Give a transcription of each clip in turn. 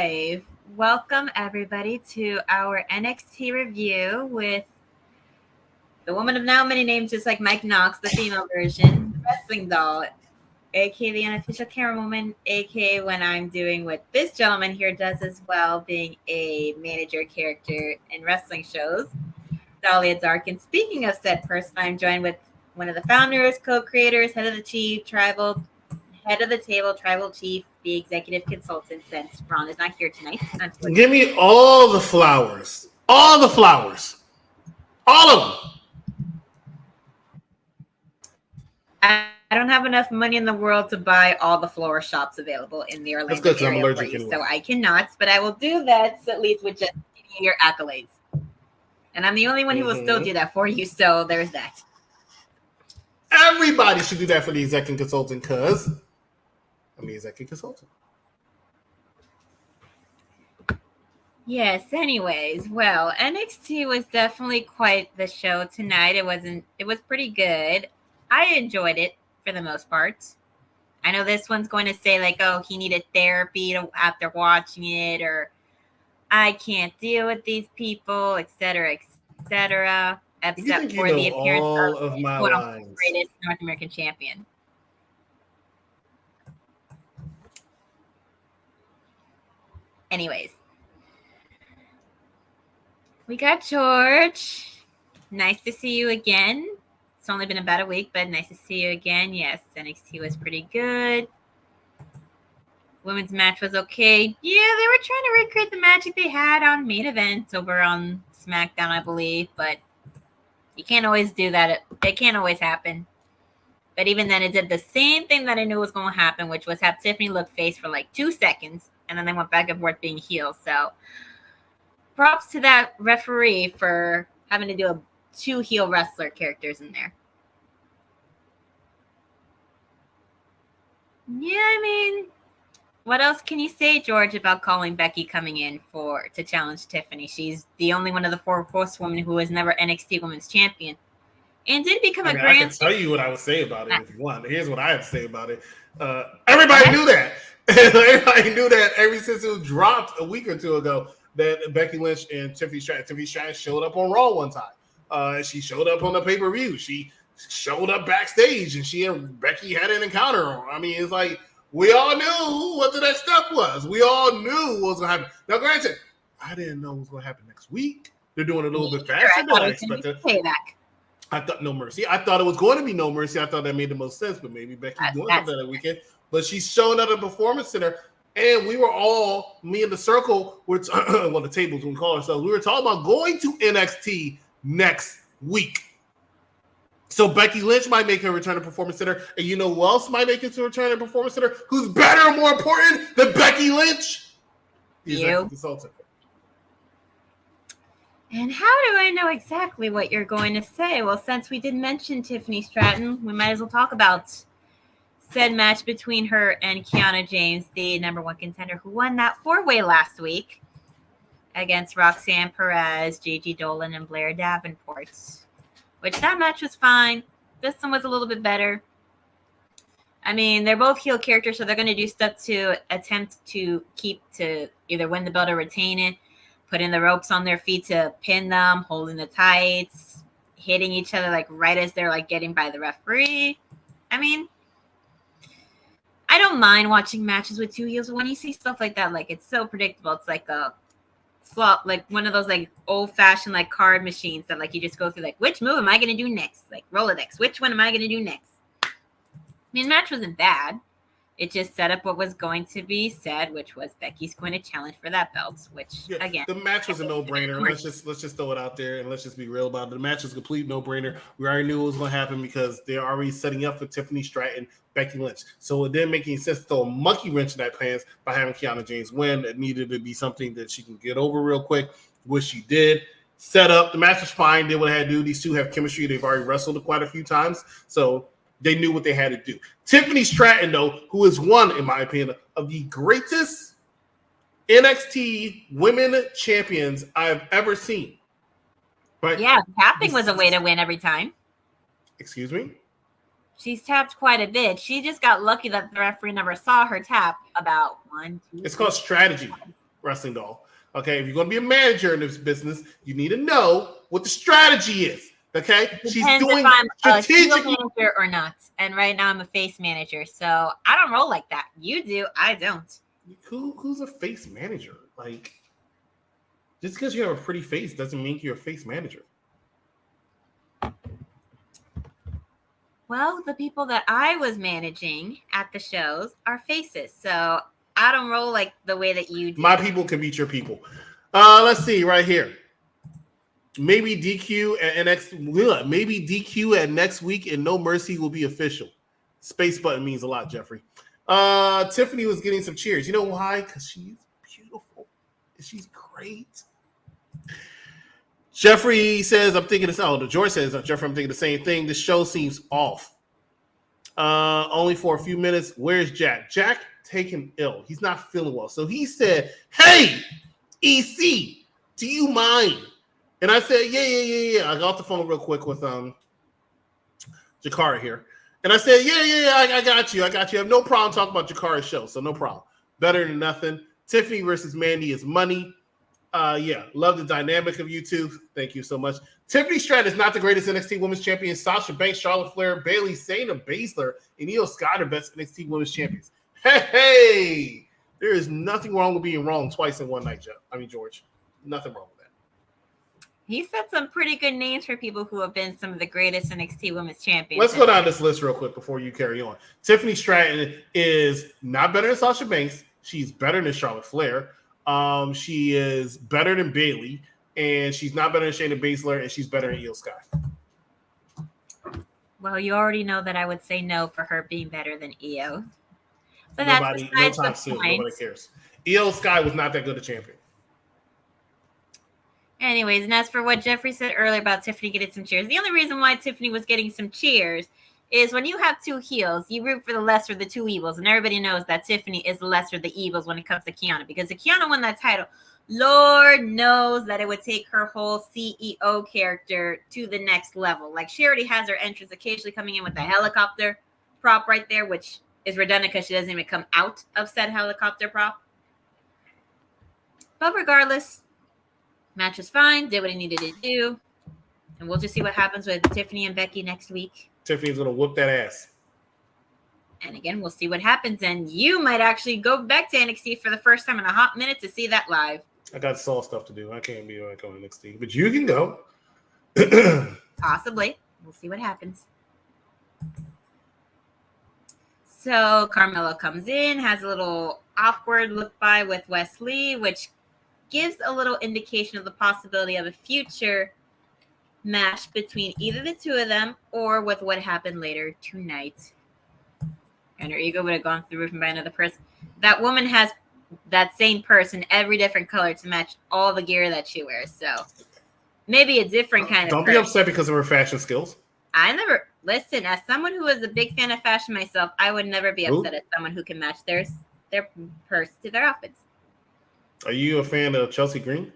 live. Welcome everybody to our NXT review with the woman of now many names, just like Mike Knox, the female version, the wrestling doll, aka the unofficial camera woman, aka when I'm doing what this gentleman here does as well, being a manager character in wrestling shows, Dahlia Dark. And speaking of said person, I'm joined with one of the founders, co-creators, head of the table, tribal chief, the executive consultant, since Ron is not here tonight. Give me all the flowers. All the flowers. All of them. I don't have enough money in the world to buy all the flower shops available in the Orlando That's good, area I'm allergic for you, anyway. so I cannot, but I will do that at least with just your accolades. And I'm the only one who will still do that for you, so there's that. Everybody should do that for the executive consultant because I'm the executive consultant. Yes, anyways, well, NXT was definitely quite the show tonight. It was pretty good. I enjoyed it for the most part. I know this one's going to say like, oh, he needed therapy after watching it, or I can't deal with these people, etc., etc. Except for the appearance of my quote-unquote greatest North American champion. Anyways, we got George. Nice to see you again. It's only been about a week, but nice to see you again. Yes, NXT was pretty good. Women's match was okay. Yeah, they were trying to recreate the magic they had on main events over on SmackDown, I believe, but you can't always do that. It can't always happen. But even then, it did the same thing that I knew was going to happen, which was have Tiffany look face for like 2 seconds, and then they went back and forth being heel. So props to that referee for having to do 2 heel wrestler characters in there. Yeah, I mean, what else can you say, George, about calling Becky coming in to challenge Tiffany? She's the only one of the 4 horsewomen who was never NXT Women's Champion. And did become a grand... I can tell you what I would say about it if you want. Here's what I have to say about it. Everybody knew that. Everybody knew that ever since it was dropped a week or 2 ago that Becky Lynch and Tiffany Stratton showed up on Raw one time. She showed up on the pay-per-view. She showed up backstage, and she and Becky had an encounter. I mean, it's like we all knew what the next step was. We all knew what was going to happen. Now, granted, I didn't know what was going to happen next week. They're doing it a little bit faster than I expected. Payback. I thought No Mercy. I thought it was going to be No Mercy. I thought that made the most sense, but maybe Becky's doing something that weekend. But she's showing up at the Performance Center, and we were all, me and the circle, the tables we call ourselves, we were talking about going to NXT next week. So Becky Lynch might make her return to Performance Center, and you know who else might make it to return to Performance Center? Who's better and more important than Becky Lynch? You. Consultant. And how do I know exactly what you're going to say? Well, since we did mention Tiffany Stratton, we might as well talk about said match between her and Kiana James, the #1 contender who won that 4-way last week against Roxanne Perez, Gigi Dolan, and Blair Davenport. Which that match was fine. This one was a little bit better. I mean, they're both heel characters, so they're going to do stuff to attempt to either win the belt or retain it. Putting the ropes on their feet to pin them, holding the tights, hitting each other like right as they're like getting by the referee. I mean, I don't mind watching matches with 2 heels. When you see stuff like that, like it's so predictable. It's like a slot, like one of those like old-fashioned like card machines that like you just go through like, which move am I going to do next? Like Rolodex, which one am I going to do next? I mean, the match wasn't bad. It just set up what was going to be said, which was Becky's going to challenge for that belt, which, again... The match was a no-brainer. Let's just throw it out there, and let's just be real about it. The match was a complete no-brainer. We already knew it was going to happen because they're already setting up for Tiffany Stratton, Becky Lynch. So it didn't make any sense to throw a monkey wrench in that plans by having Kiana James win. It needed to be something that she can get over real quick, which she did. Set up. The match was fine. Did what I had to do. These two have chemistry. They've already wrestled quite a few times. So... they knew what they had to do. Tiffany Stratton, though, who is one, in my opinion, of the greatest NXT women champions I've ever seen. Right? Yeah, tapping was a way to win every time. Excuse me? She's tapped quite a bit. She just got lucky that the referee never saw her tap about 1, 2. It's called strategy. Wrestling Doll. Okay, if you're going to be a manager in this business, you need to know what the strategy is. Okay, she's doing if I'm strategic a heel manager or not. And right now I'm a face manager, so I don't roll like that. You do, I don't. Who's a face manager? Like, just because you have a pretty face doesn't mean you're a face manager. Well, the people that I was managing at the shows are faces, so I don't roll like the way that you do. My people can beat your people. Let's see right here. Maybe DQ at NXT. Maybe DQ at next week, and No Mercy will be official. Space button means a lot, Jeffrey. Tiffany was getting some cheers. You know why? Because she's beautiful. She's great. Jeffrey says, I'm thinking this. Oh, George says, Jeffrey, I'm thinking the same thing. This show seems off. Only for a few minutes. Where's Jack? Jack taken ill. He's not feeling well. So he said, hey, EC, do you mind? And I said, yeah. I got off the phone real quick with Jakara here. And I said, yeah, I got you. I have no problem talking about Jakara's show, so no problem. Better than nothing. Tiffany versus Mandy is money. Yeah, love the dynamic of you two. Thank you so much. Tiffany Stratton is not the greatest NXT Women's Champion. Sasha Banks, Charlotte Flair, Bayley, Shayna Baszler, and Io Sky are best NXT Women's Champions. Hey, there is nothing wrong with being wrong twice in one night, George. Nothing wrong with that. He said some pretty good names for people who have been some of the greatest NXT Women's Champions. Let's go down this list real quick before you carry on. Tiffany Stratton is not better than Sasha Banks. She's better than Charlotte Flair. She is better than Bayley, and she's not better than Shayna Baszler, and she's better than Io Sky. Well, you already know that I would say no for her being better than Io. But Nobody cares. Io Sky was not that good a champion. Anyways, and as for what Jeffrey said earlier about Tiffany getting some cheers, the only reason why Tiffany was getting some cheers is when you have two heels, you root for the lesser of the two evils. And everybody knows that Tiffany is the lesser of the evils when it comes to Kiana. Because if Kiana won that title, Lord knows that it would take her whole CEO character to the next level. Like, she already has her entrance occasionally coming in with the helicopter prop right there, which is redundant because she doesn't even come out of said helicopter prop. But regardless, match was fine, did what he needed to do. And we'll just see what happens with Tiffany and Becky next week. Tiffany's going to whoop that ass. And again, we'll see what happens. And you might actually go back to NXT for the first time in a hot minute to see that live. I got Saul stuff to do. I can't be like on NXT. But you can go. Possibly. We'll see what happens. So Carmelo comes in, has a little awkward look by with Wesley, which gives a little indication of the possibility of a future match between either the two of them or with what happened later tonight. And her ego would have gone through the roof by another person. That woman has that same person, every different color to match all the gear that she wears. So maybe a different kind of Don't be upset because of her fashion skills. I never listen. As someone who is a big fan of fashion myself, I would never be upset at someone who can match their purse to their outfits. Are you a fan of Chelsea Green?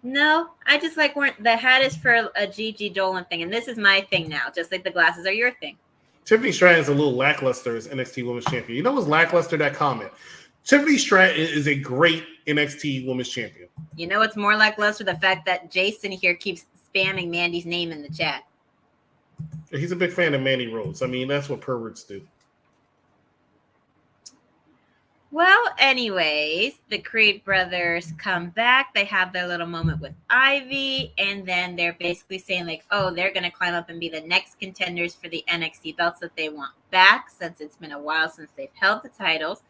No, I just like the hat is for a Gigi Dolan thing, and this is my thing now, just like the glasses are your thing. Tiffany Stratton is a little lackluster as NXT Women's Champion. You know what's lackluster? That comment. Tiffany Stratton is a great NXT Women's Champion. You know what's more lackluster? The fact that Jason here keeps spamming Mandy's name in the chat. He's a big fan of Mandy Rose. I mean, that's what perverts do. Well, anyways, the Creed brothers come back. They have their little moment with Ivy, and then they're basically saying, like, oh, they're going to climb up and be the next contenders for the NXT belts that they want back, since it's been a while since they've held the titles.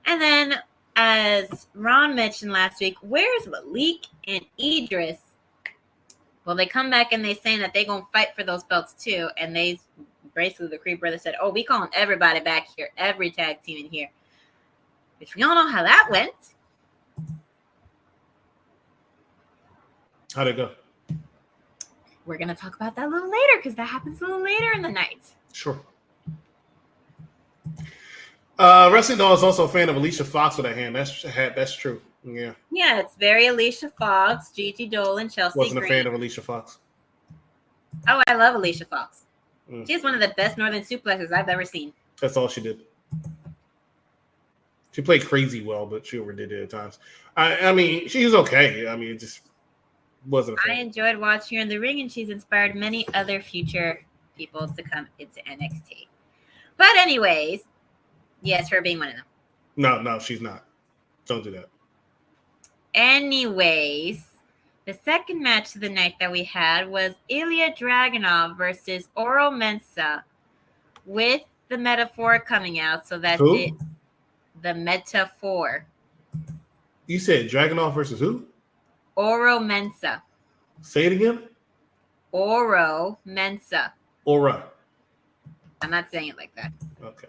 And then, as Ron mentioned last week, where's Malik and Idris? Well, they come back and they're saying that they're going to fight for those belts too. And they basically, the Creed brothers said, oh, we calling everybody back here, every tag team in here. Which we all know how that went. How'd it go? We're going to talk about that a little later because that happens a little later in the night. Sure. Wrestling Doll is also a fan of Alicia Fox with that hand. That's true. Yeah. Yeah, it's very Alicia Fox, Gigi Dolan, Chelsea Wasn't Green. a fan of Alicia Fox. Oh, I love Alicia Fox. She's one of the best Northern suplexes I've ever seen. That's all she did. She played crazy well, but she overdid it at times. I mean, she was okay. I mean, it just wasn't a fan. I enjoyed watching her in the ring, and she's inspired many other future people to come into NXT. But anyways, yes, her being one of them. No, she's not. Don't do that. Anyways, the second match of the night that we had was Ilya Dragunov versus Oro Mensah with the Metaphor coming out. So that's Who? it. The Metaphor. You said Dragunov versus who? Oro Mensah. Say it again. Oro Mensah. Aura. I'm not saying it like that. Okay.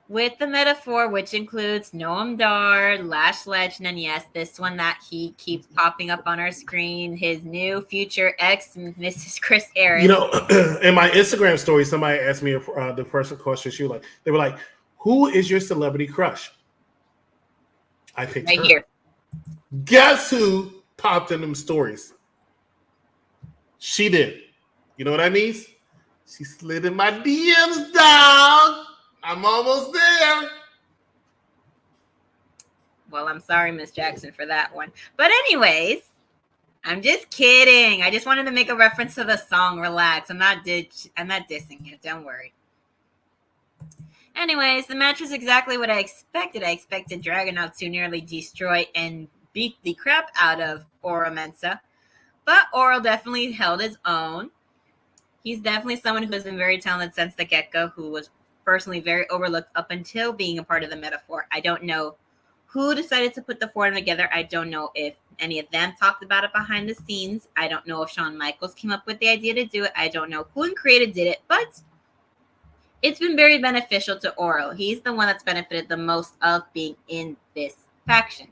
With the Metaphor, which includes Noam Dar, Lash Legend, and yes, this one that he keeps popping up on our screen, his new future ex, Mrs. Chris Harris. You know, in my Instagram story, somebody asked me the first question. They were like, "Who is your celebrity crush?" I picked right her. Here. Guess who popped in them stories? She did. You know what that means? She slid in my DMs, dog. I'm almost there. Well, I'm sorry, Miss Jackson, for that one. But anyways, I'm just kidding. I just wanted to make a reference to the song. Relax. I'm not dissing it. Don't worry. Anyways, the match was exactly what I expected. I expected Dragunov to nearly destroy and beat the crap out of Oro Mensah. But Oro definitely held his own. He's definitely someone who has been very talented since the get-go, who was personally very overlooked up until being a part of the Metaphor. I don't know who decided to put the four of them together. I don't know if any of them talked about it behind the scenes. I don't know if Shawn Michaels came up with the idea to do it. I don't know who in creative did it, but it's been very beneficial to Oro. He's the one that's benefited the most of being in this faction.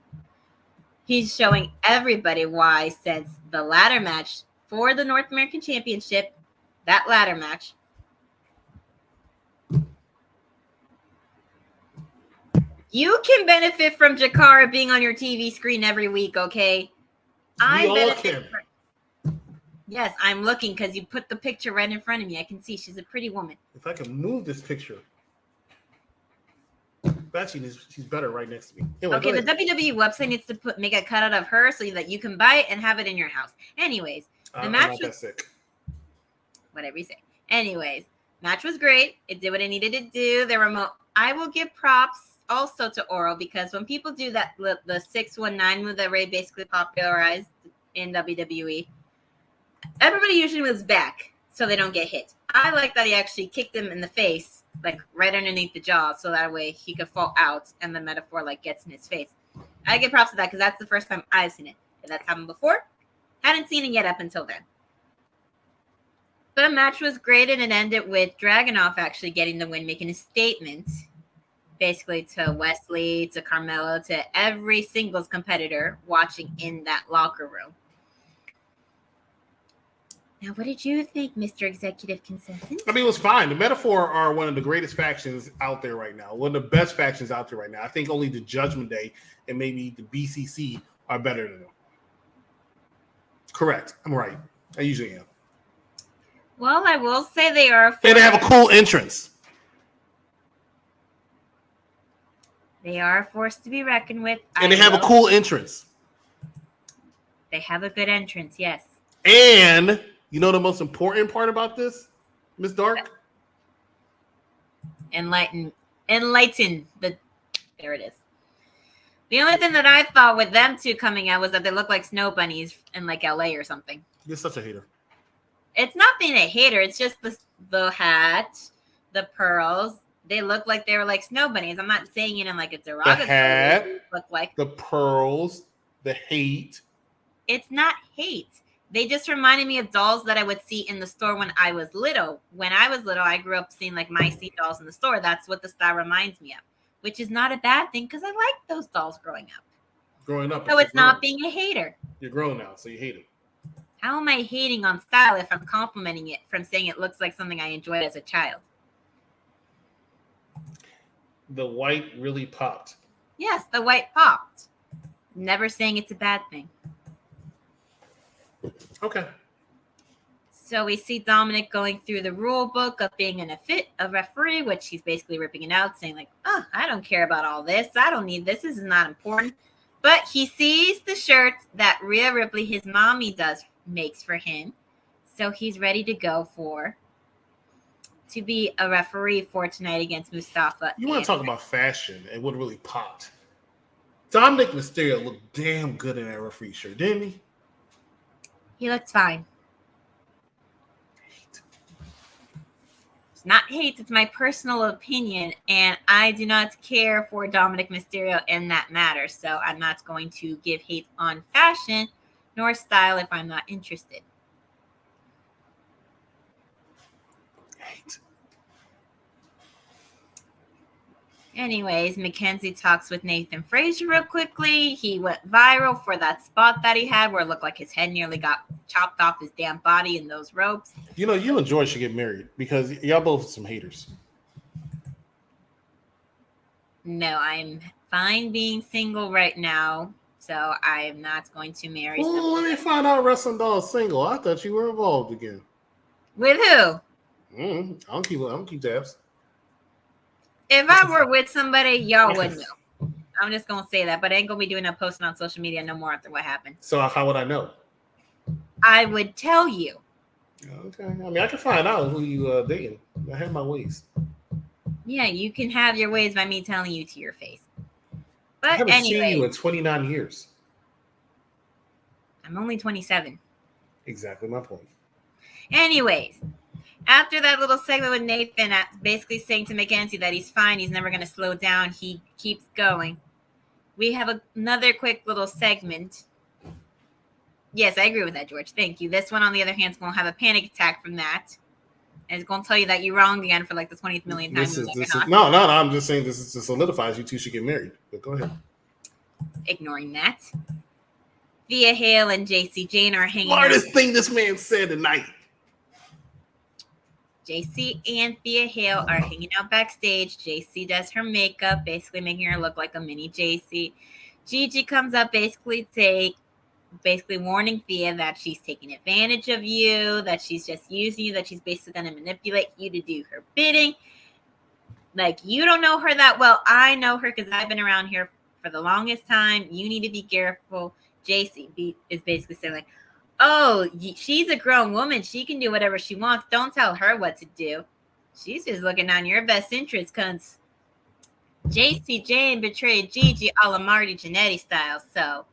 He's showing everybody why, since the ladder match for the North American Championship, that ladder match, you can benefit from Jakara being on your TV screen every week, okay? We all can. Yes, I'm looking because you put the picture right in front of me. I can see she's a pretty woman. If I can move this picture. Actually, she's better right next to me. Anyway, okay, the WWE website needs to make a cutout of her so that you can buy it and have it in your house. Anyways, the match was that sick. Whatever you say. Anyways, match was great. It did what it needed to do. I will give props also to Oro, because when people do that, the 619 move that Ray basically popularized in WWE, everybody usually moves back so they don't get hit. I like that he actually kicked him in the face, like right underneath the jaw, so that way he could fall out and the Metaphor like gets in his face. I give props to that because that's the first time I've seen it. If that's happened before, hadn't seen it yet up until then. The match was great, and it ended with Dragunov actually getting the win, making a statement basically to Wesley, to Carmelo, to every singles competitor watching in that locker room. Now, what did you think, Mr. Executive Consultant? I mean, it was fine. The Metaphor are one of the greatest factions out there right now. One of the best factions out there right now. I think only the Judgment Day and maybe the BCC are better than them. Correct. I'm right. I usually am. Well, I will say they are. And they have a cool entrance. They are a force to be reckoned with. And they have a cool entrance. They have a good entrance, yes. And you know the most important part about this, Miss Dark? Enlighten. There it is. The only thing that I thought with them two coming out was that they look like snow bunnies in like LA or something. You're such a hater. It's not being a hater. It's just the hat, the pearls. They look like they were like snow bunnies. I'm not saying it in like a derogatory the hat, way. Look like the pearls, the hate. It's not hate. They just reminded me of dolls that I would see in the store when I was little. When I was little, I grew up seeing like My Scene dolls in the store. That's what the style reminds me of, which is not a bad thing because I liked those dolls growing up. So it's not being a hater. You're grown now, so you hate it. How am I hating on style if I'm complimenting it from saying it looks like something I enjoyed as a child? The white really popped. Yes, the white popped. Never saying it's a bad thing. Okay. So we see Dominic going through the rule book of being a referee, which he's basically ripping it out, saying like, "Oh, I don't care about all this. I don't need this. This is not important." But he sees the shirt that Rhea Ripley, his mommy, makes for him, so he's ready to go to be a referee for tonight against Mustafa. You want to talk about fashion and what really popped? Dominic Mysterio looked damn good in that referee shirt, didn't he? He looks fine. It's not hate, it's my personal opinion, and I do not care for Dominic Mysterio in that matter, so I'm not going to give hate on fashion nor style if I'm not interested. Hate. Anyways, Mackenzie talks with Nathan Frazier real quickly. He went viral for that spot that he had where it looked like his head nearly got chopped off his damn body in those ropes. You know, you and George should get married because y'all both some haters. No, I'm fine being single right now, so I am not going to marry someone. Well, let me find out Wrestling Doll's single. I thought you were involved again. With who? I don't keep tabs. If I were with somebody, y'all would know. I'm just gonna say that, but I ain't gonna be doing a posting on social media no more after what happened. So how would I know? I would tell you. Okay. I mean, I can find out who you dating. I have my ways. Yeah, you can have your ways by me telling you to your face. I But haven't seen anyway, you in 29 years. I'm only 27. Exactly my point. Anyways, after that little segment with Nathan basically saying to Mackenzie that he's fine, he's never going to slow down, he keeps going. We have another quick little segment. Yes, I agree with that, George. Thank you. This one, on the other hand, is going to have a panic attack from that. And it's going to tell you that you're wrong again for like the 20th millionth time. No. I'm just saying this is to solidify you two should get married. But go ahead. Ignoring that. Thea Hale and JC Jane are hanging out. Hardest thing this man said tonight. JC and Thea Hale are hanging out backstage. JC does her makeup, basically making her look like a mini JC. Gigi comes up, basically warning Thea that she's taking advantage of you, that she's just using you, that she's basically going to manipulate you to do her bidding. Like, you don't know her that well. I know her because I've been around here for the longest time. You need to be careful. JC is basically saying like, oh, she's a grown woman. She can do whatever she wants. Don't tell her what to do. She's just looking on your best interest because JC Jane betrayed Gigi a la Marty Jannetty style. So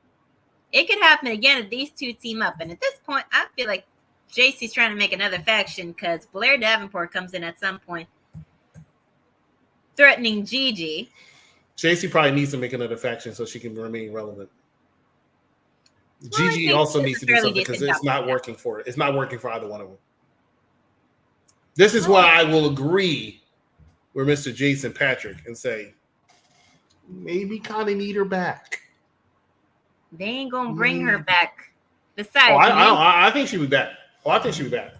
it could happen again if these two team up. And at this point, I feel like JC's trying to make another faction because Blair Davenport comes in at some point threatening Gigi. JC probably needs to make another faction so she can remain relevant. Well, Gigi also needs to do something because it's not working for it. It's not working for either one of them. This is why I will agree with Mr. Jason Patrick and say, maybe kind of need her back. They ain't gonna bring her back. Besides, I think she'll be back. I think she'll be back.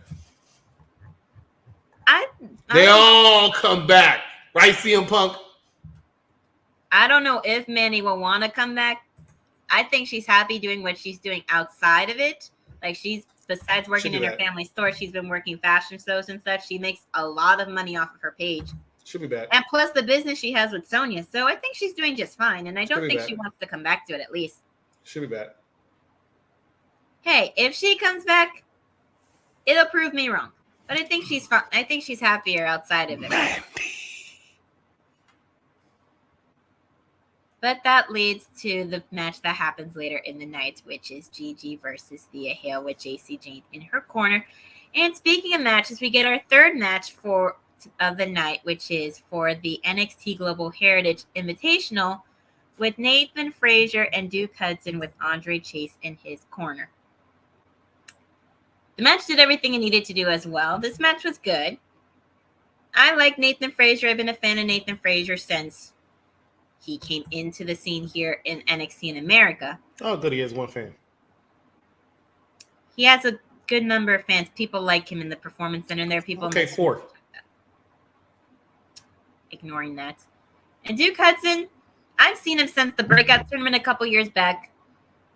They all come back, right? CM Punk. I don't know if Mandy will want to come back. I think she's happy doing what she's doing outside of it. Like, she's, besides working in her family store, she's been working fashion shows and such. She makes a lot of money off of her page. She'll be back. And plus the business she has with Sonya. So I think she's doing just fine. And I don't think she wants to come back to it, at least. She'll be back. Hey, if she comes back, it'll prove me wrong. But I think she's fine. I think she's happier outside of it. Mandy. But that leads to the match that happens later in the night, which is Gigi versus Thea Hale with JC Jane in her corner. And speaking of matches, we get our third match of the night, which is for the NXT Global Heritage Invitational with Nathan Frazier and Duke Hudson with Andre Chase in his corner. The match did everything it needed to do as well. This match was good. I like Nathan Frazier. I've been a fan of Nathan Frazier since he came into the scene here in NXT in America. Oh, good. He has one fan. He has a good number of fans. People like him in the Performance Center. And there are people. Okay, 4. Ignoring that. And Duke Hudson, I've seen him since the Breakout Tournament a couple years back.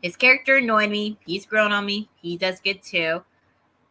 His character annoyed me. He's grown on me. He does good too.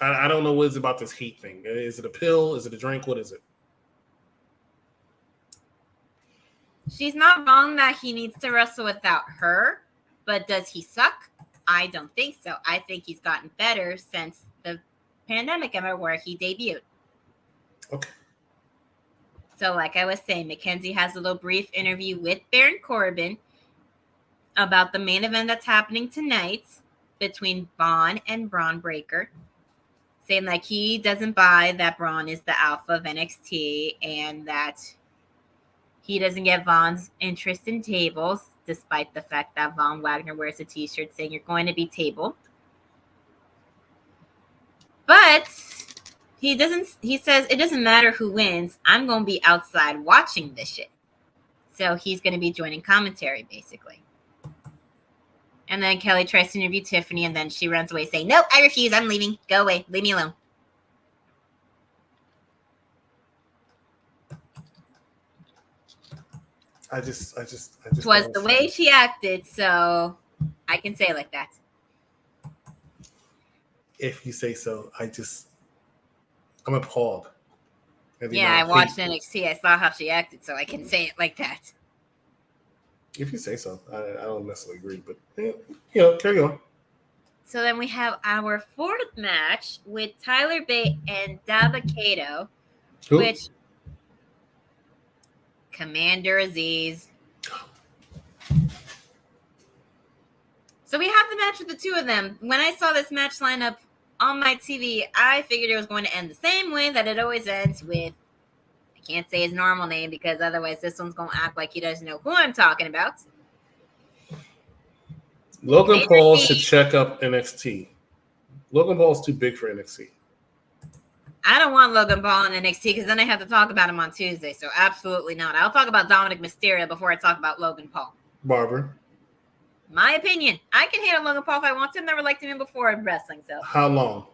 I don't know what is about this heat thing. Is it a pill? Is it a drink? What is it? She's not wrong that he needs to wrestle without her, but does he suck? I don't think so. I think he's gotten better since the pandemic era where he debuted. Okay. So, like I was saying, Mackenzie has a little brief interview with Baron Corbin about the main event that's happening tonight between Vaughn and Braun Breaker, saying like he doesn't buy that Braun is the alpha of NXT and that he doesn't get Vaughn's interest in tables, despite the fact that Von Wagner wears a t-shirt saying you're going to be tabled. But he says it doesn't matter who wins. I'm going to be outside watching this shit. So he's going to be joining commentary, basically. And then Kelly tries to interview Tiffany, and then she runs away saying, nope, I refuse. I'm leaving. Go away. Leave me alone. I just It was the way she acted, so I can say it like that. If you say so, I'm appalled. Yeah, I watched NXT. I saw how she acted, so I can say it like that. If you say so, I don't necessarily agree, but carry on. So then we have our fourth match with Tyler Bate and Dava Kato, which Commander Aziz. So we have the match with the two of them. When I saw this match lineup on my TV, I figured it was going to end the same way that it always ends with, I can't say his normal name because otherwise this one's going to act like he doesn't know who I'm talking about. Logan Paul should check up NXT. Logan Paul's too big for NXT. I don't want Logan Paul in NXT because then I have to talk about him on Tuesday. So absolutely not. I'll talk about Dominic Mysterio before I talk about Logan Paul. Barbara. My opinion. I can hate on Logan Paul if I want to. I've never liked him before in wrestling. So how long?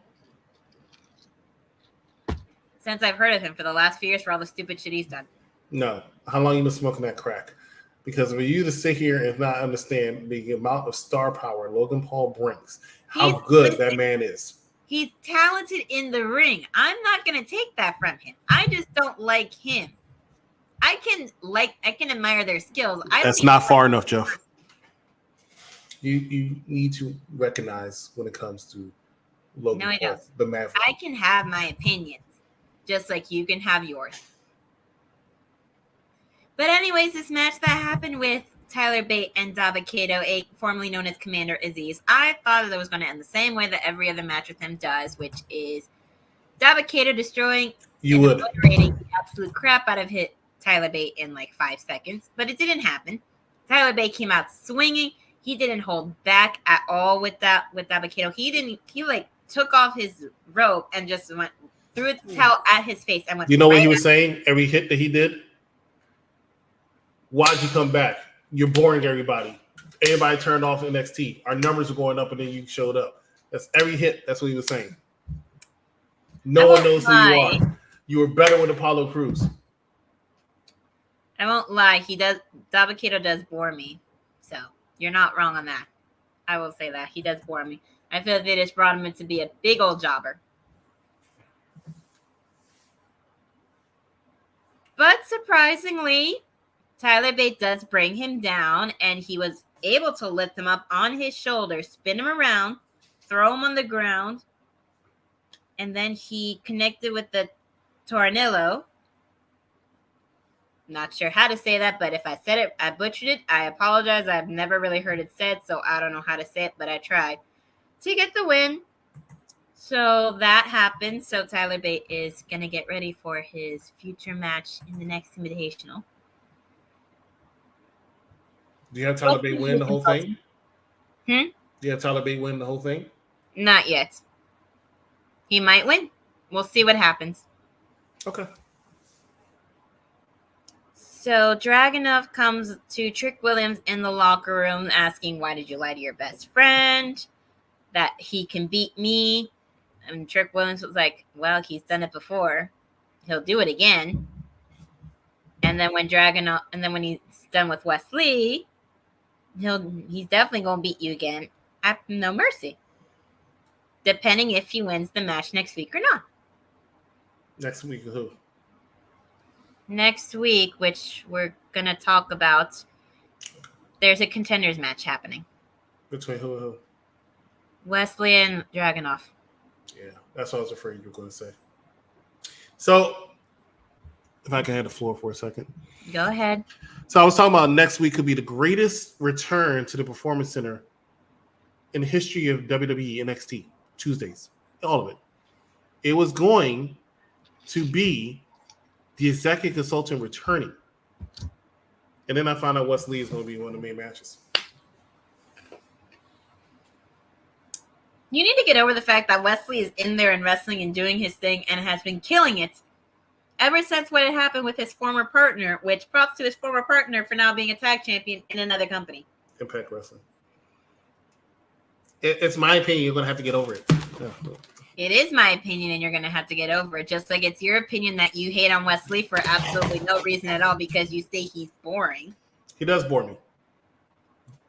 Since I've heard of him for the last few years for all the stupid shit he's done. No. How long you been smoking that crack? Because for you to sit here and not understand the amount of star power Logan Paul brings, how good that man is. He's talented in the ring. I'm not going to take that from him. I just don't like him. I can admire their skills. That's not far enough, Jeff. You need to recognize when it comes to Logan Paul, the Maverick. I can have my opinions, just like you can have yours. But anyways, this match that happened with Tyler Bate and Dava Kato, formerly known as Commander Aziz, I thought that it was going to end the same way that every other match with him does, which is Dava Kato destroying and obliterating the absolute crap out of Tyler Bate in like 5 seconds. But it didn't happen. Tyler Bate came out swinging. He didn't hold back at all with Dava Kato. He took off his rope and just went threw the towel at his face and went. You know what he was saying? Every hit that he did. Why'd you come back? You're boring everybody. Everybody turned off NXT. Our numbers were going up, and then you showed up. That's every hit. That's what he was saying. No one knows who you are. You were better with Apollo Crews. I won't lie. Dava Kato does bore me. So you're not wrong on that. I will say that. He does bore me. I feel like they just brought him in to be a big old jobber. But surprisingly, Tyler Bate does bring him down, and he was able to lift him up on his shoulder, spin him around, throw him on the ground, and then he connected with the tornillo. Not sure how to say that, but if I said it, I butchered it. I apologize. I've never really heard it said, so I don't know how to say it, but I tried to get the win. So that happened. So Tyler Bate is going to get ready for his future match in the next Invitational. Do you have Tyler Bate win the whole thing? Do you have Tyler Bate win the whole thing? Not yet. He might win. We'll see what happens. Okay. So Dragunov comes to Trick Williams in the locker room asking, why did you lie to your best friend? That he can beat me. And Trick Williams was like, well, he's done it before. He'll do it again. And then when he's done with Wesley, he's definitely gonna beat you again at No Mercy. depending if he wins the match next week or not. Next week, who? Next week, which we're going to talk about, there's a contenders match happening. Between who? Wesley and Dragunov. Yeah, that's what I was afraid you were going to say. So, if I can have the floor for a second. Go ahead. So I was talking about next week could be the greatest return to the Performance Center in the history of WWE NXT, Tuesdays, all of it. It was going to be the executive consultant returning. And then I found out Wesley is going to be one of the main matches. You need to get over the fact that Wesley is in there and wrestling and doing his thing and has been killing it ever since what had happened with his former partner, which props to his former partner for now being a tag champion in another company. Impact Wrestling. It's my opinion. You're going to have to get over it. Yeah. It is my opinion, and you're going to have to get over it. Just like it's your opinion that you hate on Wesley for absolutely no reason at all because you say he's boring. He does bore me.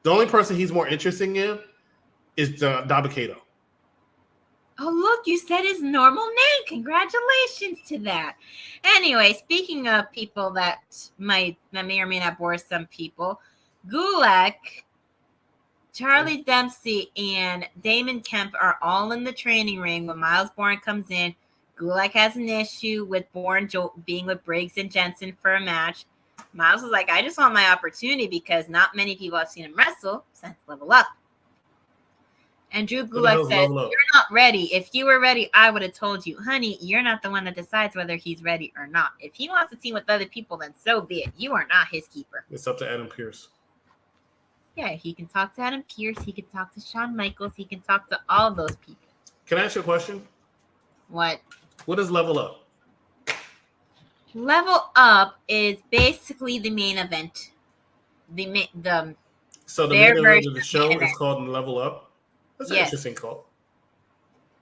The only person he's more interesting in is Dabakato. Oh, look, you said his normal name. Congratulations to that. Anyway, speaking of people that may or may not bore some people, Gulak, Charlie Dempsey, and Damon Kemp are all in the training ring when Miles Bourne comes in. Gulak has an issue with Bourne being with Briggs and Jensen for a match. Miles was like, I just want my opportunity because not many people have seen him wrestle since Level Up. And Drew Gulak says, you're not ready. If you were ready, I would have told you. Honey, you're not the one that decides whether he's ready or not. If he wants to team with other people, then so be it. You are not his keeper. It's up to Adam Pearce. Yeah, he can talk to Adam Pearce. He can talk to Shawn Michaels. He can talk to all those people. Can I ask you a question? What? What is Level Up? Level Up is basically the main event. So the main event of the show is called Level Up? That's an interesting call.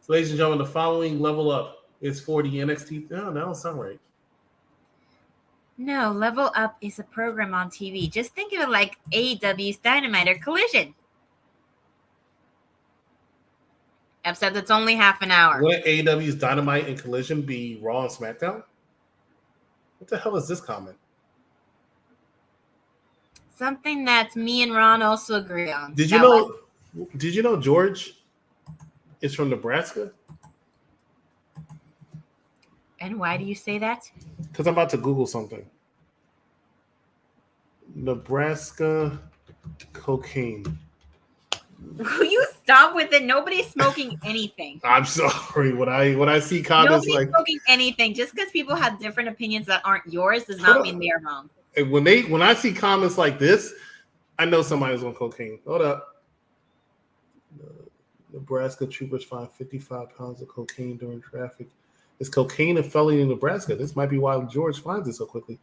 Ladies and gentlemen, the following Level Up is for the NXT. No, that don't sound right. No, Level Up is a program on TV. Just think of it like AEW's Dynamite or Collision. Except it's only half an hour. Wouldn't AEW's Dynamite and Collision be Raw and SmackDown? What the hell is this comment? Something that me and Ron also agree on. Did you know George is from Nebraska? And why do you say that? Because I'm about to Google something. Nebraska cocaine. Will you stop with it? Nobody's smoking anything. I'm sorry. When I see comments Nobody's smoking anything. Just because people have different opinions that aren't yours does not mean they're wrong. And when I see comments like this, I know somebody's on cocaine. Hold up. Nebraska troopers find 55 pounds of cocaine during traffic. Is cocaine a felony in Nebraska? This might be why George finds it so quickly.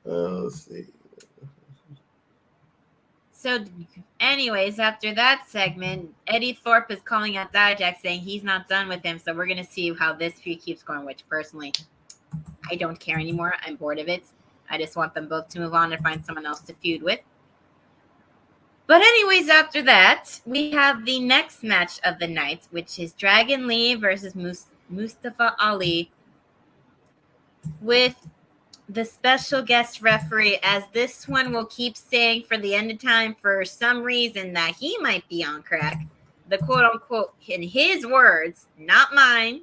Let's see. So, anyways, after that segment, Eddie Thorpe is calling out Dijak saying he's not done with him. So we're going to see how this feud keeps going, which personally, I don't care anymore. I'm bored of it. I just want them both to move on and find someone else to feud with. But anyways, after that, we have the next match of the night, which is Dragon Lee versus Mustafa Ali with the special guest referee, as this one will keep saying for the end of time for some reason that he might be on crack. The quote-unquote, in his words, not mine,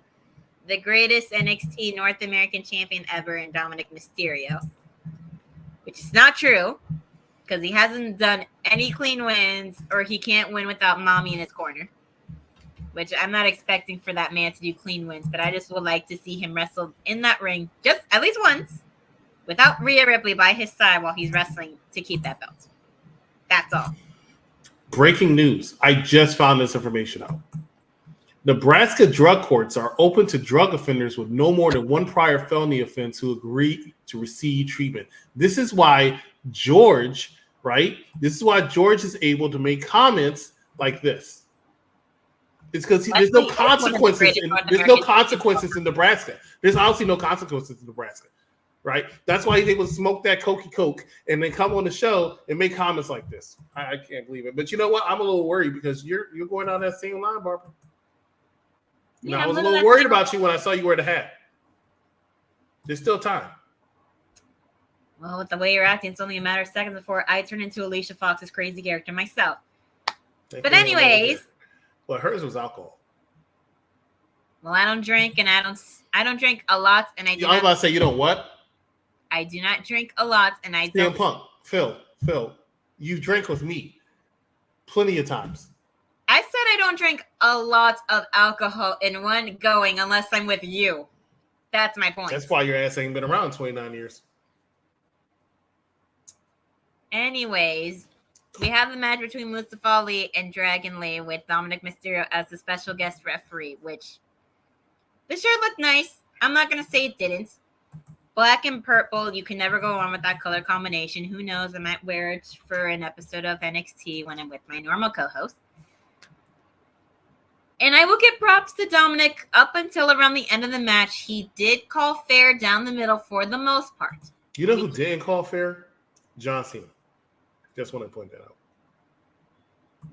the greatest NXT North American champion ever in Dominic Mysterio. Which is not true. Because he hasn't done any clean wins, or he can't win without mommy in his corner. Which I'm not expecting for that man to do clean wins, but I just would like to see him wrestle in that ring just at least once, without Rhea Ripley by his side while he's wrestling to keep that belt. That's all. Breaking news. I just found this information out. Nebraska drug courts are open to drug offenders with no more than one prior felony offense who agree to receive treatment. This is why George, right? This is why George is able to make comments like this. It's because there's no consequences. There's no consequences in Nebraska. There's honestly no consequences in Nebraska, right? That's why he's able to smoke that Coke and then come on the show and make comments like this. I can't believe it. But you know what? I'm a little worried because you're going down that same line, Barbara. I was a little worried about you when I saw you wear the hat. There's still time. Well, with the way you're acting, it's only a matter of seconds before I turn into Alicia Fox's crazy character myself. But anyways, well, hers was alcohol. Well, I don't drink, and I don't drink a lot, and I was about to say you don't what? I do not drink a lot, and I don't. Punk, Phil, you drank with me plenty of times. I said I don't drink a lot of alcohol in one going unless I'm with you. That's my point. That's why your ass ain't been around 29 years. Anyways, we have the match between Mustafa Ali and Dragon Lee with Dominic Mysterio as the special guest referee, which the shirt looked nice. I'm not going to say it didn't. Black and purple, you can never go wrong with that color combination. Who knows? I might wear it for an episode of NXT when I'm with my normal co-host. And I will give props to Dominic up until around the end of the match. He did call fair down the middle for the most part. You know who didn't call fair? John Cena. Just want to point that out.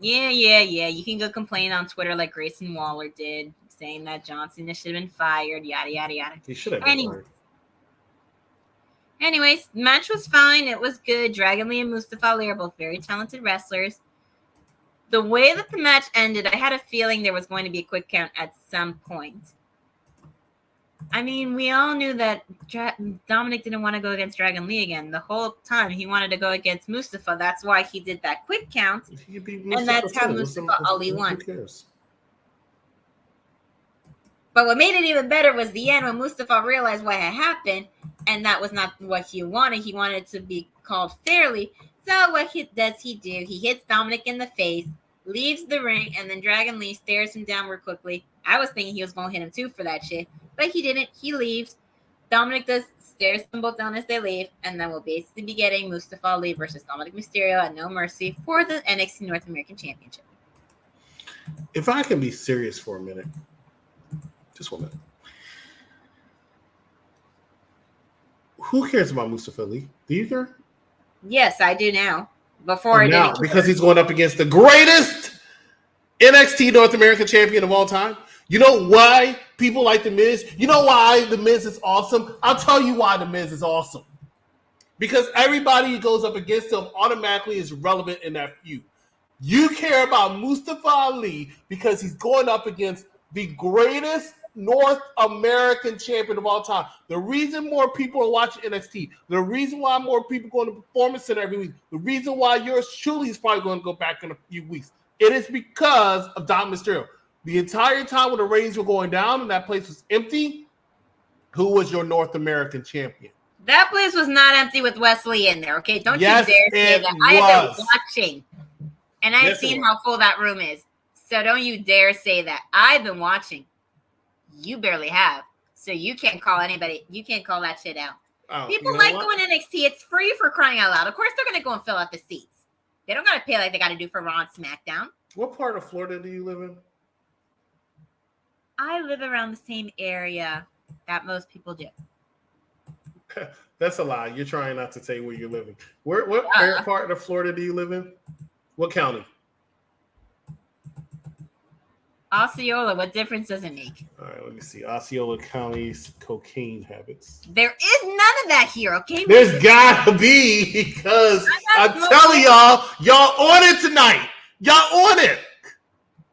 Yeah. You can go complain on Twitter like Grayson Waller did, saying that John Cena should have been fired, yada, yada, yada. He should have been fired. Anyways, the match was fine. It was good. Dragon Lee and Mustafa Ali are both very talented wrestlers. The way that the match ended, I had a feeling there was going to be a quick count at some point. I mean, we all knew that Dominic didn't want to go against Dragon Lee again. The whole time he wanted to go against Mustafa. That's why he did that quick count. And that's how Mustafa Ali won. But what made it even better was the end when Mustafa realized what had happened, and that was not what he wanted. He wanted it to be called fairly. So what does he do? He hits Dominic in the face, leaves the ring, and then Dragon Lee stares him downward quickly. I was thinking he was going to hit him too for that shit, but he didn't. He leaves. Dominic stares them both down as they leave, and then we'll basically be getting Mustafa Ali versus Dominic Mysterio at No Mercy for the NXT North American Championship. If I can be serious for a minute, just 1 minute. Who cares about Mustafa Ali? Do you care? Yes, I do now. Before I didn't care. Because he's going up against the greatest NXT North American champion of all time. You know why people like The Miz? You know why The Miz is awesome? I'll tell you why The Miz is awesome. Because everybody who goes up against him automatically is relevant in that feud. You care about Mustafa Ali because he's going up against the greatest North American champion of all time. The reason more people are watching NXT, the reason why more people go to the Performance Center every week, the reason why yours truly is probably going to go back in a few weeks, it is because of Dominic Mysterio. The entire time when the ratings were going down and that place was empty, who was your North American champion? That place was not empty with Wesley in there, okay? Don't you dare say that. I have been watching, and I've seen how full that room is. So don't you dare say that. I've been watching. You barely have. So you can't call anybody. You can't call that shit out. Oh, people like going to NXT. It's free for crying out loud. Of course, they're going to go and fill out the seats. They don't got to pay like they got to do for Raw and SmackDown. What part of Florida do you live in? I live around the same area that most people do. That's a lie. You're trying not to say where you're living. What part of Florida do you live in? What county? Osceola, what difference does it make? All right, let me see. Osceola County's cocaine habits. There is none of that here, okay? There's gotta be, because I'm telling y'all on it tonight. Y'all on it.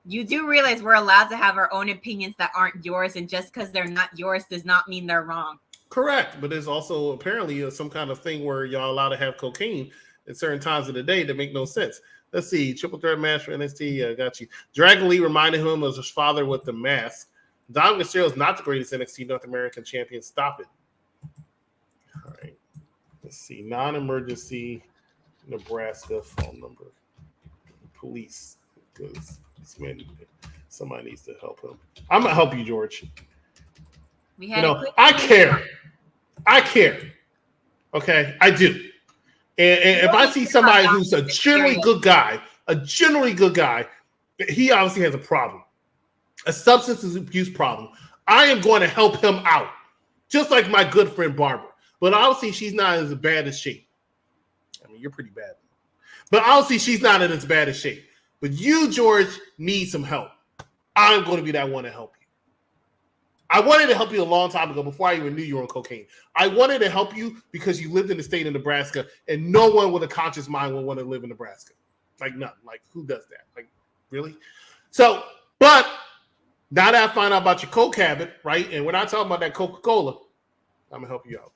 You do realize we're allowed to have our own opinions that aren't yours, and just because they're not yours does not mean they're wrong. Correct, but there's also apparently some kind of thing where y'all allowed to have cocaine at certain times of the day that make no sense. Let's see. Triple threat match for NXT. Got you. Dragon Lee reminded him of his father with the mask. Dominic Mysterio is not the greatest NXT North American champion. Stop it. All right. Let's see. Non-emergency Nebraska phone number. Police. Because this man, somebody needs to help him. I'm going to help you, George. I care. Okay? I do. And if I see somebody who's a generally good guy, he obviously has a problem, a substance abuse problem. I am going to help him out, just like my good friend Barbara. But obviously, she's not as bad as shape. I mean, you're pretty bad. But obviously, she's not in as bad as shape. But you, George, need some help. I'm going to be that one to help you. I wanted to help you a long time ago before I even knew you were on cocaine. I wanted to help you because you lived in the state of Nebraska, and no one with a conscious mind would want to live in Nebraska. Like, none. Like, who does that? Like, really? So, but now that I find out about your coke habit, right, and we're not talking about that Coca-Cola, I'm going to help you out.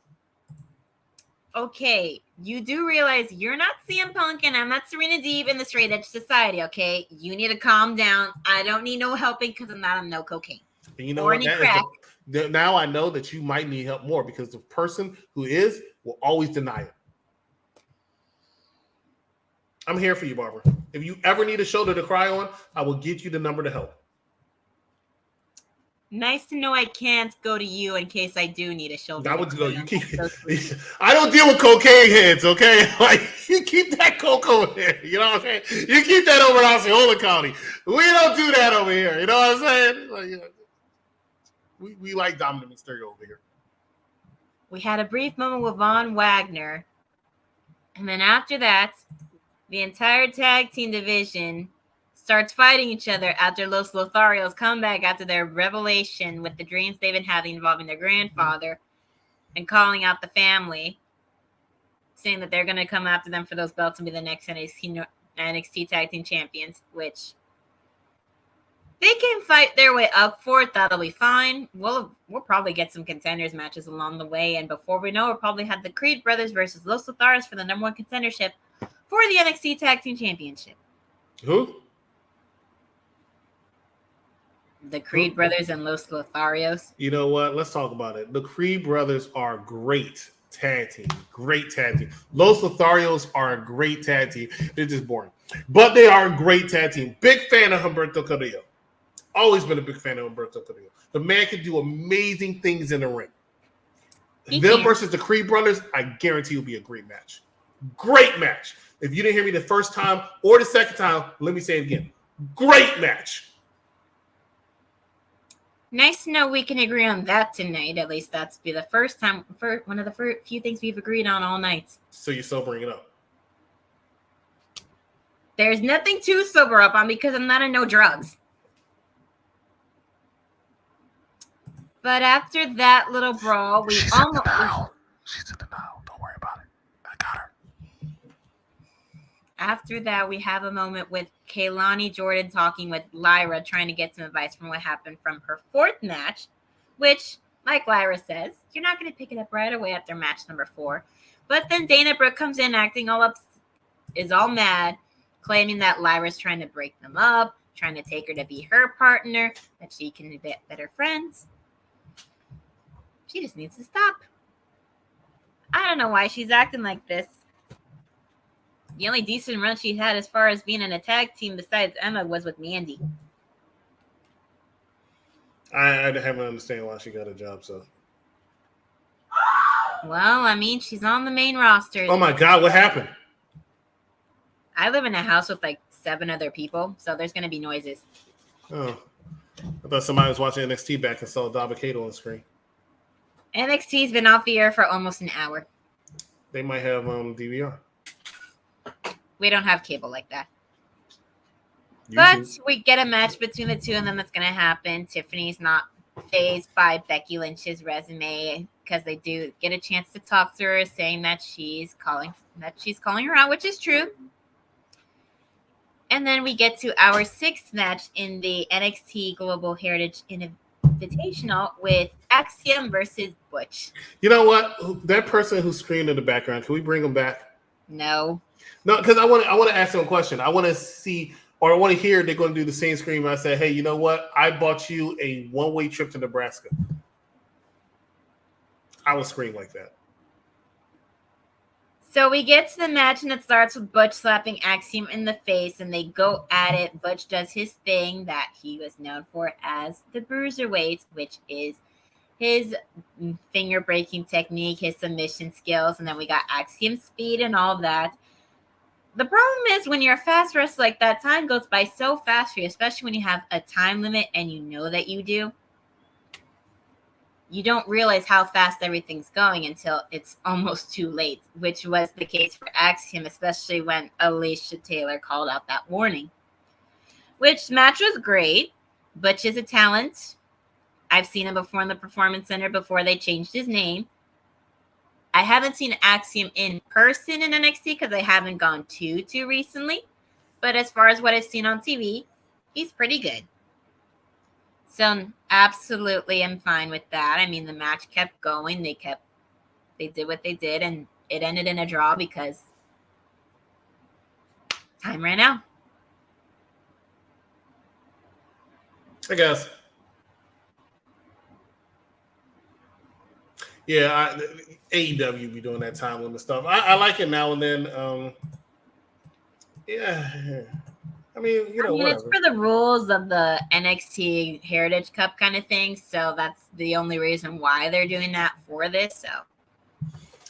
Okay, you do realize you're not CM Punk and I'm not Serena Deeb in the straight edge society, okay? You need to calm down. I don't need no helping because I'm not on no cocaine. And you know or what? any crack. Now I know that you might need help more because the person who is will always deny it. I'm here for you, Barbara. If you ever need a shoulder to cry on, I will get you the number to help. Nice to know I can't go to you in case I do need a shoulder. I would go. You keep. I don't deal with cocaine heads, okay? Like you keep that coke over there. You know what I'm saying? You keep that over in Osceola County. We don't do that over here. You know what I'm saying? Like, you know, we like Dominic Mysterio over here. We had a brief moment with Von Wagner, and then after that, the entire tag team division starts fighting each other after Los Lotharios come back after their revelation with the dreams they've been having involving their grandfather and calling out the family, saying that they're going to come after them for those belts and be the next NXT tag team champions, which they can fight their way up for it. That'll be fine. We'll probably get some contenders matches along the way, and before we know, we'll probably have the Creed brothers versus Los Lotharios for the number one contendership for the NXT tag team championship. Who? The Creed brothers and Los Lotharios. You know what? Let's talk about it. The Creed brothers are great tag team. Great tag team. Los Lotharios are a great tag team. They're just boring. But they are a great tag team. Big fan of Humberto Carrillo. Always been a big fan of Humberto Carrillo. The man can do amazing things in the ring. Them versus the Creed brothers, I guarantee will be a great match. Great match. If you didn't hear me the first time or the second time, let me say it again. Great match. Nice to know we can agree on that tonight. At least that's be the first time, for one of the few things we've agreed on all night. So you're sobering it up. There's nothing to sober up on because I'm not on no drugs. But after that little brawl, She's in denial. Don't worry about it. I got her. After that, we have a moment with Kaylani Jordan talking with Lyra, trying to get some advice from what happened from her fourth match, which, like Lyra says, you're not going to pick it up right away after match number 4. But then Dana Brooke comes in acting all mad, claiming that Lyra's trying to break them up, trying to take her to be her partner, that she can be better friends. She just needs to stop. I don't know why she's acting like this. The only decent run she had as far as being in a tag team besides Emma was with Mandy. I haven't understand why she got a job, so. Well, I mean, she's on the main roster. Oh my God, what happened? I live in a house with like 7 other people, so there's going to be noises. Oh, I thought somebody was watching NXT back and saw Dava Kato on the screen. NXT's been off the air for almost an hour. They might have DVR. We don't have cable like that. YouTube. But we get a match between the two of them that's going to happen. Tiffany's not fazed by Becky Lynch's resume because they do get a chance to talk to her, saying that she's calling her out, which is true. And then we get to our 6th match in the NXT Global Heritage Invitational with Aium versus Butch. You know what? That person who screamed in the background, can we bring him back? No, because I want to ask them a question. I want to see, or I want to hear they're going to do the same scream. I say, hey, you know what? I bought you a one-way trip to Nebraska. I would scream like that. So we get to the match, and it starts with Butch slapping Aium in the face, and they go at it. Butch does his thing that he was known for as the Bruiserweight, which is his finger-breaking technique, his submission skills, and then we got Aium's speed and all that. The problem is when you're a fast wrestler like that, time goes by so fast for you, especially when you have a time limit and you know that you do. You don't realize how fast everything's going until it's almost too late, which was the case for Aium, especially when Alicia Taylor called out that warning. Which match was great. Butch is a talent. I've seen him before in the Performance Center before they changed his name. I haven't seen Aium in person in NXT because I haven't gone too recently. But as far as what I've seen on TV, he's pretty good. So absolutely I'm fine with that. I mean, the match kept going. They did what they did, and it ended in a draw because time ran out. I guess. Yeah, AEW be doing that time limit stuff. I like it now and then. Yeah. I mean, whatever. It's for the rules of the NXT Heritage Cup kind of thing, so that's the only reason why they're doing that for this. So,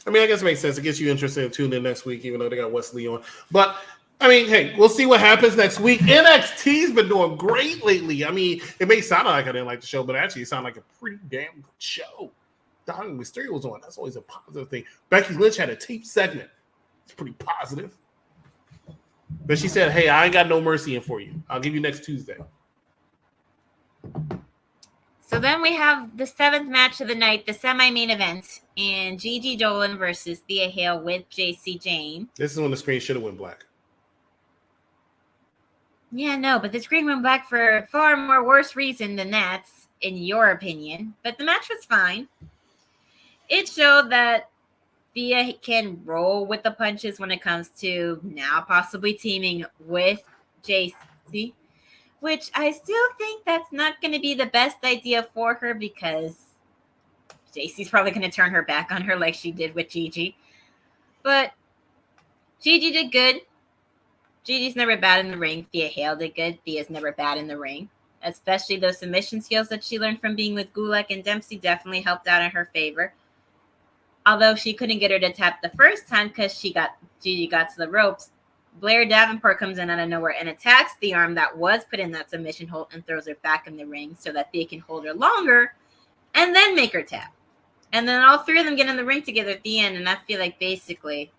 I mean, I guess it makes sense. It gets you interested in tuning in next week, even though they got Wesley on. But I mean, hey, we'll see what happens next week. NXT's been doing great lately. I mean, it may sound like I didn't like the show, but actually, it sounded like a pretty damn good show. Dominic Mysterio was on. That's always a positive thing. Becky Lynch had a tape segment. It's pretty positive. But she said, hey, I ain't got no mercy in for you. I'll give you next Tuesday. So then we have the 7th match of the night, the semi-main event, and Gigi Dolan versus Thea Hale with JC Jane. This is when the screen should have went black. Yeah, no, but the screen went black for a far more worse reason than that, in your opinion. But the match was fine. It showed that Thea can roll with the punches when it comes to now possibly teaming with JC, which I still think that's not going to be the best idea for her because JC's probably going to turn her back on her like she did with Gigi. But Gigi did good. Gigi's never bad in the ring. Thea Hale did good. Thea's never bad in the ring. Especially those submission skills that she learned from being with Gulak and Dempsey definitely helped out in her favor. Although she couldn't get her to tap the first time because Gigi got to the ropes, Blair Davenport comes in out of nowhere and attacks the arm that was put in that submission hold and throws her back in the ring so that they can hold her longer and then make her tap. And then all three of them get in the ring together at the end, and I feel like basically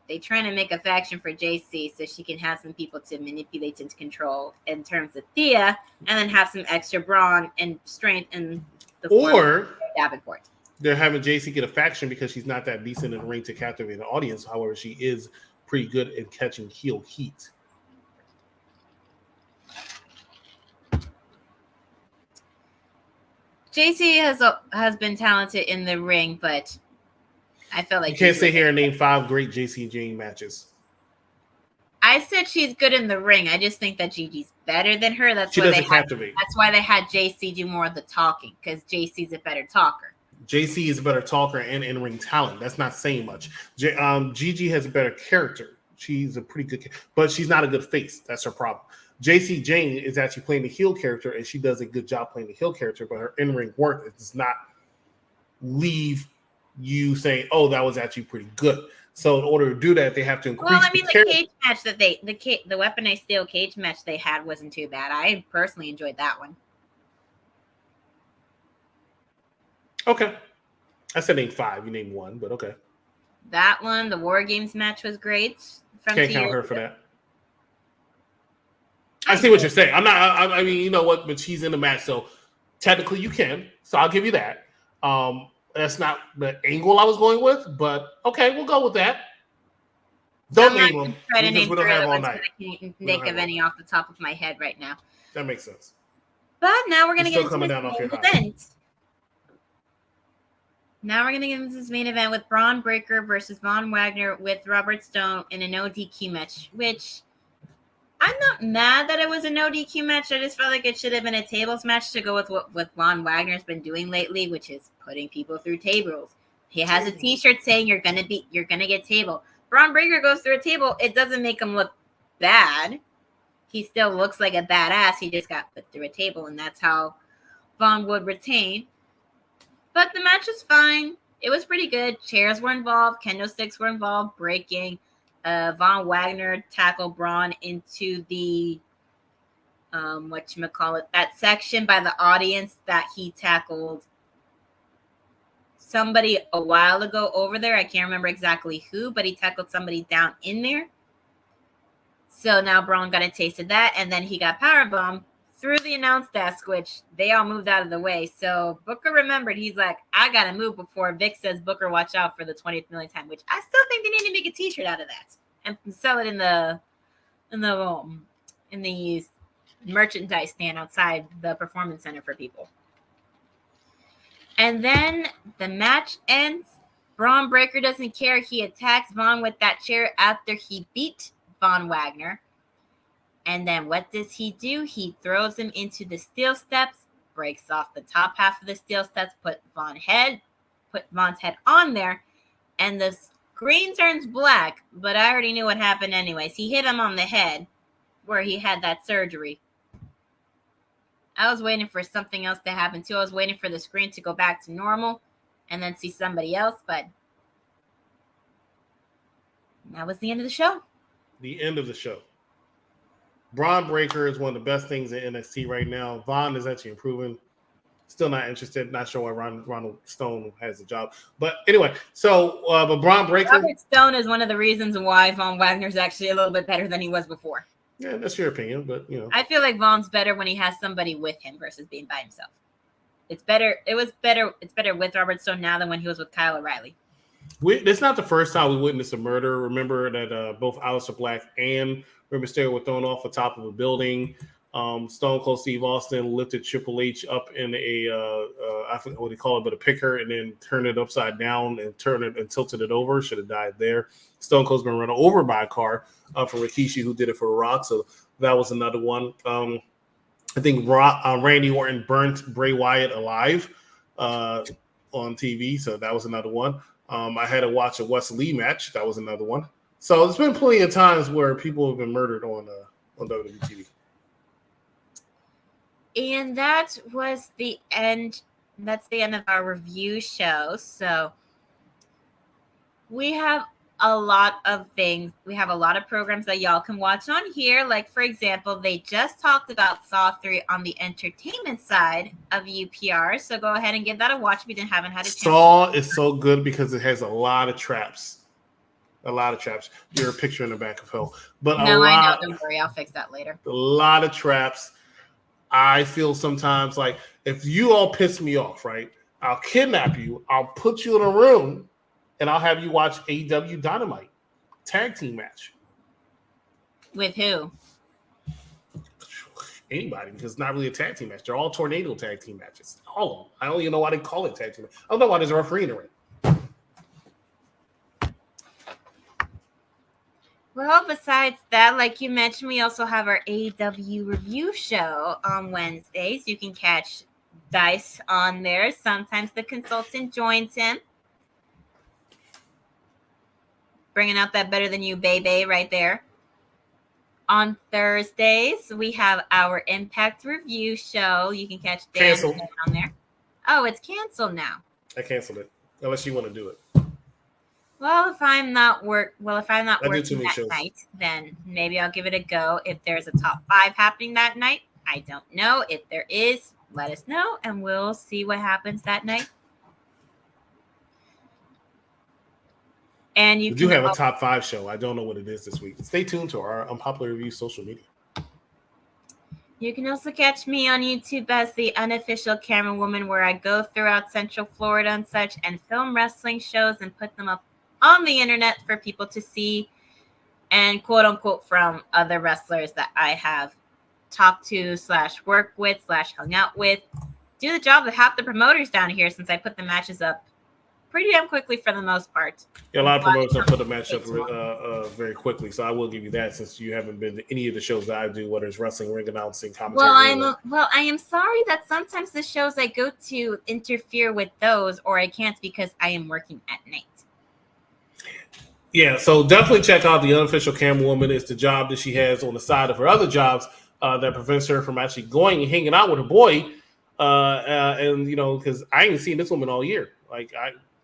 they're trying to make a faction for JC so she can have some people to manipulate and control in terms of Thea and then have some extra brawn and strength in the form of Davenport. They're having JC get a faction because she's not that decent in the ring to captivate the audience. However, she is pretty good in catching heel heat. JC has been talented in the ring, but I feel like you can't sit here and name 5 great JC Jane matches. I said she's good in the ring. I just think that Gigi's better than her. She doesn't captivate. That's why they had JC do more of the talking because JC's a better talker. JC is a better talker and in-ring talent. That's not saying much. Gigi has a better character. She's a pretty good, but she's not a good face. That's her problem. JC Jane is actually playing the heel character, and she does a good job playing the heel character, but her in-ring work does not leave you saying, oh, that was actually pretty good. So in order to do that, they have to increase. Well, I mean, the cage match that the weaponized steel cage match they had wasn't too bad. I personally enjoyed that one. Okay. I said name 5. You named 1, but okay. That one, the War Games match was great. Can't count her for that. I see what you're saying. I mean, you know what? But she's in the match, so technically you can. So I'll give you that. That's not the angle I was going with, but okay, we'll go with that. Don't name them because we don't have all night. I can't think of any off the top of my head right now. That makes sense. But now we're going to get into this main event. Now we're going to get into this main event with Braun Breaker versus Von Wagner with Robert Stone in a no DQ match, which I'm not mad that it was a no DQ match. I just felt like it should have been a tables match to go with what Von Wagner's been doing lately, which is putting people through tables. He has a T-shirt saying you're gonna get table. Braun Breaker goes through a table. It doesn't make him look bad. He still looks like a badass. He just got put through a table, and that's how Von would retain. But the match was fine. It was pretty good. Chairs were involved. Kendo sticks were involved. Breaking. Von Wagner tackled Braun into the that section by the audience that he tackled somebody a while ago over there. I can't remember exactly who, but he tackled somebody down in there. So now Braun got a taste of that, and then he got powerbombed. through the announce desk, which they all moved out of the way. So Booker remembered. He's like, I gotta move before Vic says, Booker, watch out for the 20th million time. Which I still think they need to make a T-shirt out of that and sell it in the merchandise stand outside the performance center for people. And then the match ends. Braun Breaker doesn't care. He attacks Von with that chair after he beat Von Wagner. And then what does he do? He throws him into the steel steps, breaks off the top half of the steel steps, put Von's head on there, and the screen turns black. But I already knew what happened anyways. He hit him on the head where he had that surgery. I was waiting for something else to happen too. I was waiting for the screen to go back to normal and then see somebody else, but that was the end of the show. The end of the show. Braun Breaker is one of the best things in NXT right now. Von is actually improving. Still not interested. Not sure why Ronald Stone has a job. But anyway, so but Braun Breaker. Robert Stone is one of the reasons why Von Wagner's actually a little bit better than he was before. Yeah, that's your opinion, but you know. I feel like Von's better when he has somebody with him versus being by himself. It's better. It's better with Robert Stone now than when he was with Kyle O'Reilly. It's not the first time we witnessed a murder. Remember that both Aleister Black and Rey Mysterio were thrown off the top of a building. Stone Cold Steve Austin lifted Triple H up in I forget what they call it, but a picker, and then turned it upside down and turned it and tilted it over. Should have died there. Stone Cold's been run over by a car for Rikishi, who did it for Rock. So that was another one. I think Randy Orton burnt Bray Wyatt alive on TV. So that was another one. I had to watch a Wes Lee match. That was another one. So there's been plenty of times where people have been murdered on WWE TV. And that was the end. That's the end of our review show. So we have a lot of things. We have a lot of programs that y'all can watch on here. Like, for example, they just talked about Saw 3 on the entertainment side of UPR. So go ahead and give that a watch if you haven't had a chance. Saw is so good because it has a lot of traps. A lot of traps. You're a picture in the back of hell. But no, I know. Don't worry. I'll fix that later. A lot of traps. I feel sometimes like if you all piss me off, right? I'll kidnap you. I'll put you in a room, and I'll have you watch AEW Dynamite tag team match. With who? Anybody, because it's not really a tag team match. They're all tornado tag team matches. All of them. I don't even know why they call it tag team. I don't know why there's a referee in the ring. Well, besides that, like you mentioned, we also have our AEW review show on Wednesdays. You can catch Dice on there. Sometimes the consultant joins him. Bringing out that better than you, baby, right there. On Thursdays, we have our Impact review show. You can catch Dan on there. Oh, it's canceled now. I canceled it, unless you want to do it. Well, if I'm not working that shows. night, then maybe I'll give it a go. If there's a top 5 happening that night, I don't know. If there is, let us know, and we'll see what happens that night. And we do have a top 5 show. I don't know what it is this week. Stay tuned to our Unpopular Review social media. You can also catch me on YouTube as the Unofficial Camera Woman, where I go throughout Central Florida and such and film wrestling shows and put them up on the internet for people to see and quote unquote from other wrestlers that I have talked to / work with / hung out with. Do the job of half the promoters down here since I put the matches up pretty damn quickly for the most part. Yeah, a lot of promoters have put the match up very quickly, so I will give you that since you haven't been to any of the shows that I do, whether it's wrestling, ring announcing, commentary. I am sorry that sometimes the shows I go to interfere with those, or I can't because I am working at night. Yeah, so definitely check out the Unofficial Camera Woman. It's the job that she has on the side of her other jobs that prevents her from actually going and hanging out with her boy. And you know, because I ain't seen this woman all year. Like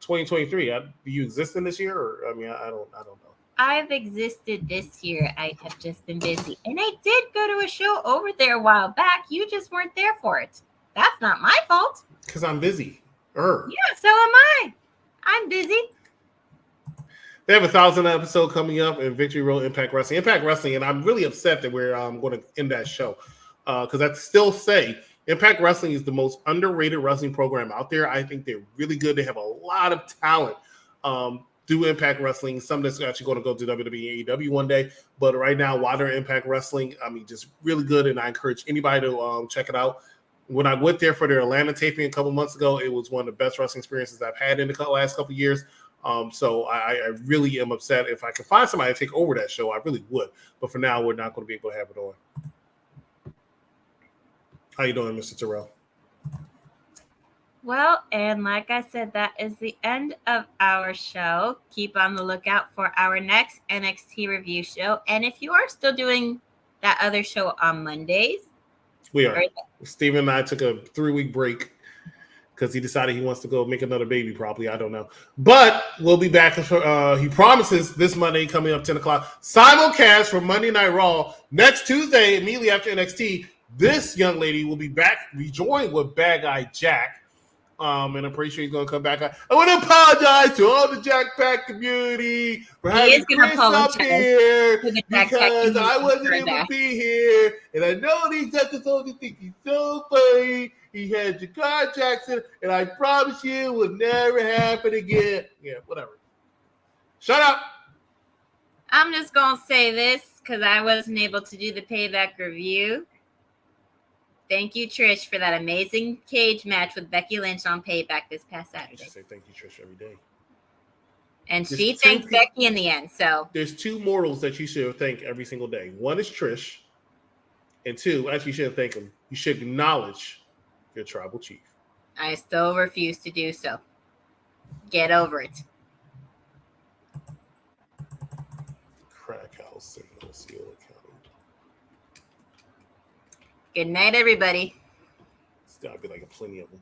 2023. Do you exist in this year? Or I mean, I don't know. I've existed this year. I have just been busy, and I did go to a show over there a while back. You just weren't there for it. That's not my fault. Because I'm busy. Yeah, so am I. I'm busy. They have a 1,000th episode coming up in Victory Road Impact Wrestling. And I'm really upset that we're going to end that show. because I still say Impact Wrestling is the most underrated wrestling program out there. I think they're really good. They have a lot of talent. Do Impact Wrestling. Some that's actually going to go to WWE and AEW one day. But right now, while they're Impact Wrestling, I mean, just really good. And I encourage anybody to check it out. When I went there for their Atlanta taping a couple months ago, it was one of the best wrestling experiences I've had in the last couple of years. So I really am upset. If I could find somebody to take over that show, I really would. But for now, we're not going to be able to have it on. How you doing, Mr. Terrell? Well, and like I said, that is the end of our show. Keep on the lookout for our next NXT review show. And if you are still doing that other show on Mondays, we are. Steven and I took a 3-week break because he decided he wants to go make another baby, probably. I don't know. But we'll be back. He promises this Monday coming up 10 o'clock. Simulcast for Monday Night Raw. Next Tuesday, immediately after NXT, this young lady will be back, rejoined with Badguy Jack. And I'm pretty sure he's going to come back. I want to apologize to all the Jack Pack community for having Chris up here because I wasn't able to be here. And I know these episodes think he's so funny. He had Jakar Jackson, and I promise you it will never happen again. Yeah, whatever. Shut up. I'm just going to say this because I wasn't able to do the Payback review. Thank you, Trish, for that amazing cage match with Becky Lynch on Payback this past Saturday. I say thank you, Trish, every day. And she thanked Becky in the end. So there's 2 mortals that you should thank every single day. 1 is Trish, and 2, actually, you shouldn't thank him. You should acknowledge your tribal chief. I still refuse to do so. Get over it. Crack house signal, seal account. Good night, everybody. It's got to be like plenty of them.